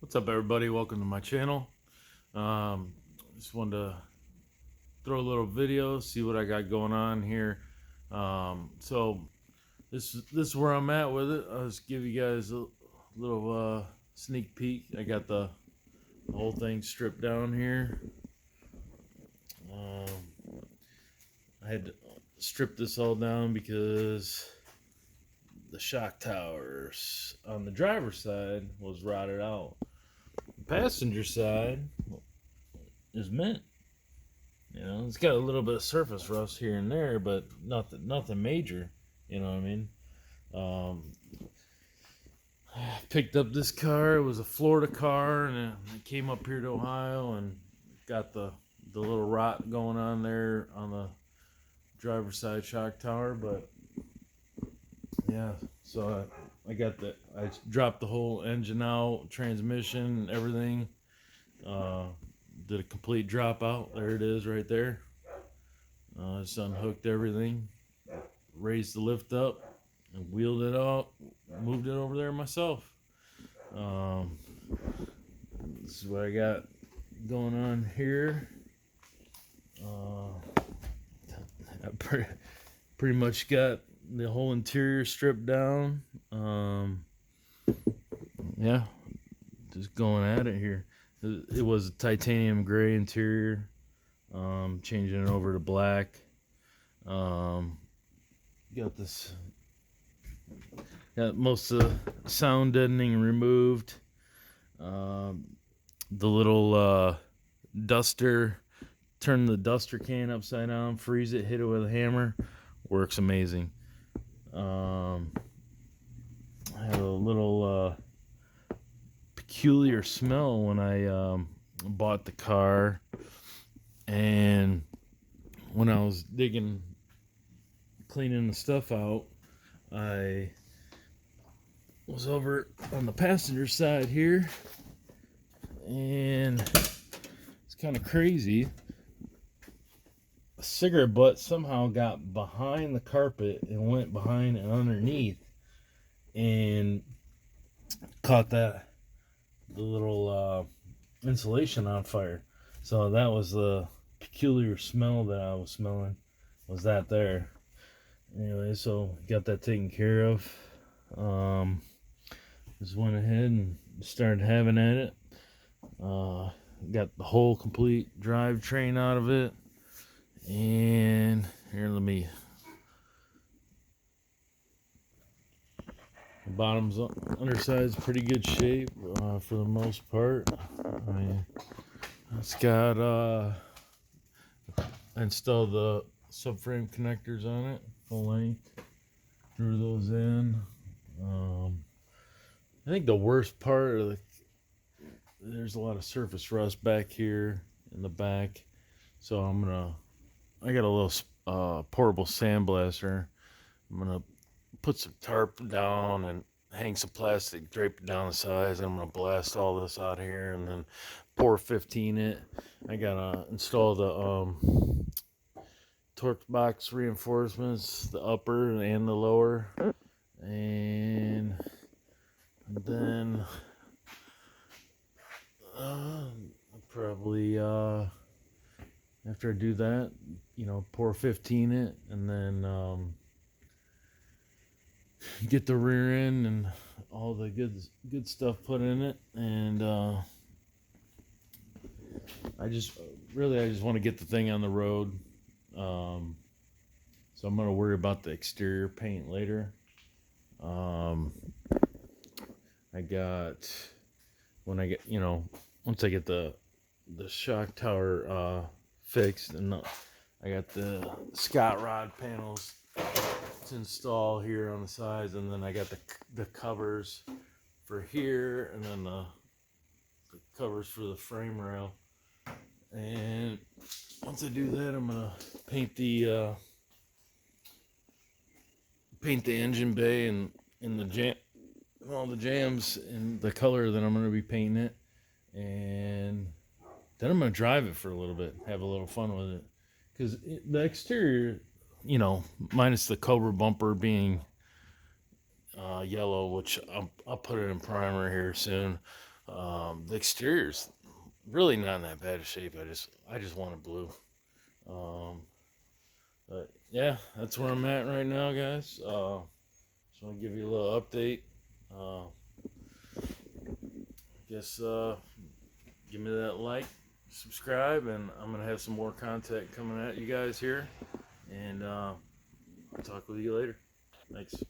What's up, everybody? Welcome to my channel. Just wanted to throw a little video, see what I got going on here. So this is where I'm at with it. I'll just give you guys a little sneak peek. I got the whole thing stripped down here. I had to strip this all down because the shock towers on the driver's side was rotted out. The passenger side is mint. You know, it's got a little bit of surface rust here and there, but nothing major. You know what I mean? I picked up this car. It was a Florida car, and it came up here to Ohio and got the little rot going on there on the driver's side shock tower. But yeah, so I got that. I dropped the whole engine out, transmission, everything. Did a complete dropout. There it is, right there. Just unhooked everything, raised the lift up, and wheeled it out. Moved it over there myself. This is what I got going on here. I pretty much got the whole interior stripped down. Yeah, just going at it here. It was a titanium gray interior. Changing it over to black. Got most of the sound deadening removed. The little duster, turn the duster can upside down, freeze it, hit it with a hammer, works amazing. I had a little peculiar smell when I bought the car, and when I was cleaning the stuff out, I was over on the passenger side here, and it's kind of crazy. A cigarette butt somehow got behind the carpet and went behind and underneath and caught the little insulation on fire. So that was the peculiar smell that I was smelling, was that there. Anyway, so got that taken care of. Just went ahead and started having at it. Got the whole complete drivetrain out of it. And here, the bottom's underside's pretty good shape for the most part. I mean, it's got I installed the subframe connectors on it, full length. Drew those in. I think the worst part of there's a lot of surface rust back here in the back, so I got a little portable sandblaster. I'm gonna put some tarp down and hang some plastic, drape it down the sides, and I'm gonna blast all this out here and then pour 15 it. I gotta install the torque box reinforcements, the upper and the lower, and then probably after I do that, pour 15 it, and then get the rear end and all the good stuff put in it. And I just want to get the thing on the road. So I'm gonna worry about the exterior paint later. Once I get the shock tower fixed, and I got the Scott rod panels to install here on the sides, and then I got the covers for here, and then the covers for the frame rail. And once I do that, I'm gonna paint the engine bay and all the jams in the color that I'm gonna be painting it, and then I'm gonna drive it for a little bit, have a little fun with it, because the exterior, minus the Cobra bumper being yellow, which I'll put it in primer here soon. The exterior's really not in that bad of shape. I just wanted blue. Um, but yeah, that's where I'm at right now, guys. Just want to give you a little update. Guess give me that like, subscribe, and I'm gonna have some more content coming at you guys here. And I'll talk with you later. Thanks.